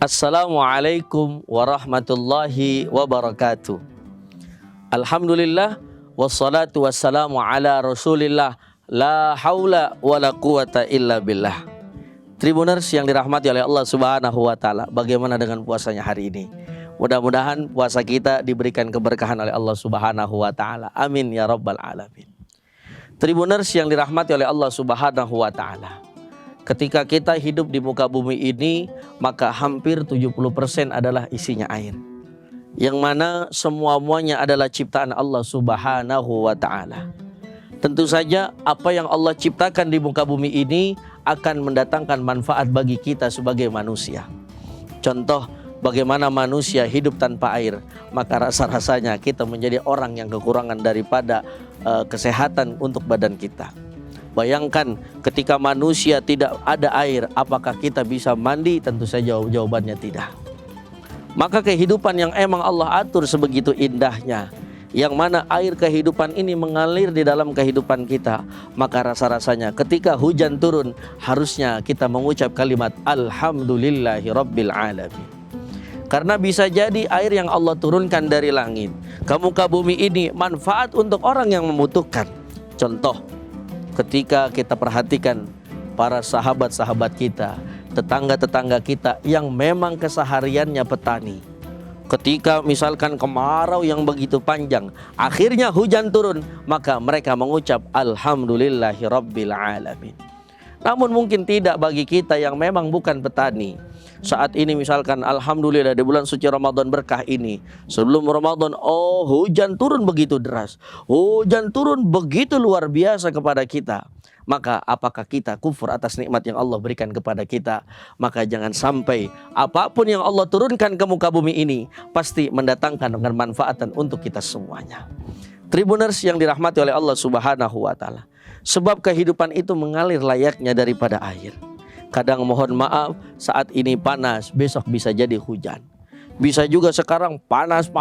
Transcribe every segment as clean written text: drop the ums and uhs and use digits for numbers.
Assalamualaikum warahmatullahi wabarakatuh. Alhamdulillah wassalatu wassalamu ala rasulillah, la haula wala quwata illa billah. Tribuners yang dirahmati oleh Allah Subhanahu wa taala, bagaimana dengan puasanya hari ini? Mudah-mudahan puasa kita diberikan keberkahan oleh Allah Subhanahu wa taala. Amin ya rabbal alamin. Tribuners yang dirahmati oleh Allah Subhanahu wa taala, ketika kita hidup di muka bumi ini, maka hampir 70% adalah isinya air, yang mana semuanya adalah ciptaan Allah Subhanahu wa ta'ala. Tentu saja apa yang Allah ciptakan di muka bumi ini akan mendatangkan manfaat bagi kita sebagai manusia. Contoh, bagaimana manusia hidup tanpa air, maka rasa-rasanya kita menjadi orang yang kekurangan daripada kesehatan untuk badan kita. Bayangkan ketika manusia tidak ada air, apakah kita bisa mandi? Tentu saja jawabannya tidak. Maka kehidupan yang emang Allah atur sebegitu indahnya, yang mana air kehidupan ini mengalir di dalam kehidupan kita, maka rasa-rasanya ketika hujan turun harusnya kita mengucap kalimat Alhamdulillahi Rabbil Alamin. Karena bisa jadi air yang Allah turunkan dari langit ke muka bumi ini manfaat untuk orang yang membutuhkan. Contoh, ketika kita perhatikan para sahabat-sahabat kita, tetangga-tetangga kita yang memang kesehariannya petani, ketika misalkan kemarau yang begitu panjang, akhirnya hujan turun, maka mereka mengucap Alhamdulillahi Rabbil Alamin. Namun mungkin tidak bagi kita yang memang bukan petani. Saat ini misalkan alhamdulillah di bulan suci Ramadan berkah ini, sebelum Ramadan hujan turun begitu deras, hujan turun begitu luar biasa kepada kita. Maka apakah kita kufur atas nikmat yang Allah berikan kepada kita? Maka jangan sampai apapun yang Allah turunkan ke muka bumi ini pasti mendatangkan dengan manfaatan untuk kita semuanya. Tribuners yang dirahmati oleh Allah Subhanahu wa taala, sebab kehidupan itu mengalir layaknya daripada air. Kadang mohon maaf, saat ini panas, besok bisa jadi hujan. Bisa juga sekarang panas,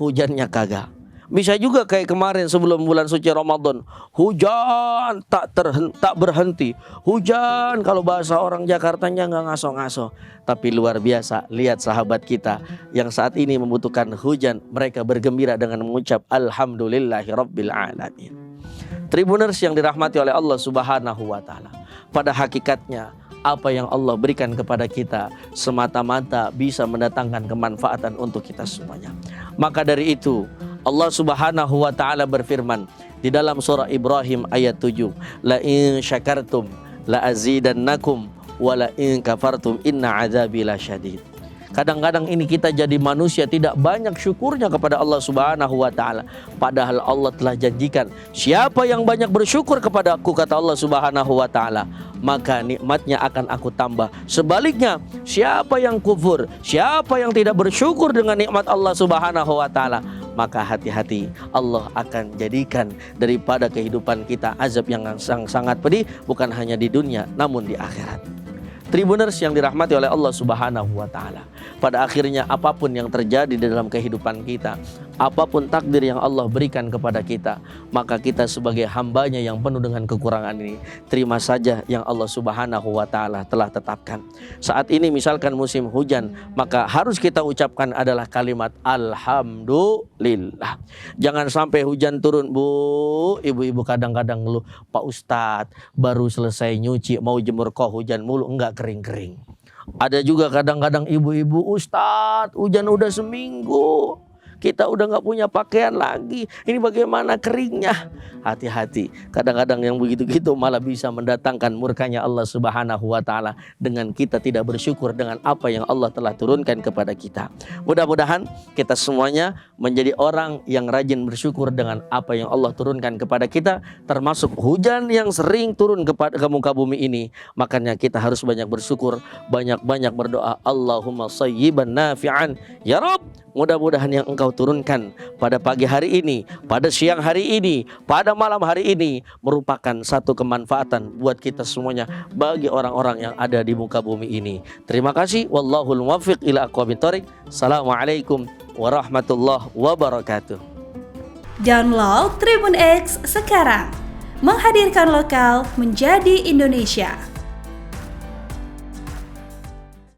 hujannya kagak. Bisa juga kayak kemarin sebelum bulan suci Ramadan, hujan tak berhenti. Hujan kalau bahasa orang Jakartanya nggak ngaso-ngaso. Tapi luar biasa, lihat sahabat kita yang saat ini membutuhkan hujan, mereka bergembira dengan mengucap Alhamdulillahi Rabbil Alamin. Tribuners yang dirahmati oleh Allah Subhanahu wa taala, pada hakikatnya apa yang Allah berikan kepada kita semata-mata bisa mendatangkan kemanfaatan untuk kita semuanya. Maka dari itu Allah Subhanahu wa taala berfirman di dalam surah Ibrahim ayat 7, la in syakartum la azidannakum wa la in kafartum inna azabi lasyadid. Kadang-kadang ini kita jadi manusia tidak banyak syukurnya kepada Allah Subhanahu wa taala. Padahal Allah telah janjikan, siapa yang banyak bersyukur kepada aku, kata Allah Subhanahu wa taala, maka nikmatnya akan aku tambah. Sebaliknya, siapa yang kufur, siapa yang tidak bersyukur dengan nikmat Allah Subhanahu wa taala, maka hati-hati, Allah akan jadikan daripada kehidupan kita azab yang sangat pedih, bukan hanya di dunia namun di akhirat. Tribuners yang dirahmati oleh Allah Subhanahu wa taala, pada akhirnya apapun yang terjadi di dalam kehidupan kita, apapun takdir yang Allah berikan kepada kita, maka kita sebagai hambanya yang penuh dengan kekurangan ini, terima saja yang Allah Subhanahu wa taala telah tetapkan. Saat ini misalkan musim hujan, maka harus kita ucapkan adalah kalimat Alhamdulillah. Jangan sampai hujan turun, Bu, ibu-ibu kadang-kadang ngeluh, Pak Ustadz baru selesai nyuci mau jemur kok hujan mulu, enggak kering-kering. Ada juga kadang-kadang ibu-ibu, Ustadz hujan udah seminggu, kita udah nggak punya pakaian lagi, ini bagaimana keringnya? Hati-hati, kadang-kadang yang begitu-gitu malah bisa mendatangkan murkanya Allah Subhanahu wa taala dengan kita tidak bersyukur dengan apa yang Allah telah turunkan kepada kita. Mudah-mudahan kita semuanya menjadi orang yang rajin bersyukur dengan apa yang Allah turunkan kepada kita, termasuk hujan yang sering turun ke muka bumi ini. Makanya kita harus banyak bersyukur, banyak-banyak berdoa, Allahumma shayyiban nafi'an ya Rabb. Mudah-mudahan yang Engkau turunkan pada pagi hari ini, pada siang hari ini, pada malam hari ini merupakan satu kemanfaatan buat kita semuanya, bagi orang-orang yang ada di muka bumi ini. Terima kasih. Wallahul muwaffiq ila aqwamit thoriq. Assalamualaikum warahmatullahi wabarakatuh. Download Tribun X sekarang, menghadirkan lokal menjadi Indonesia.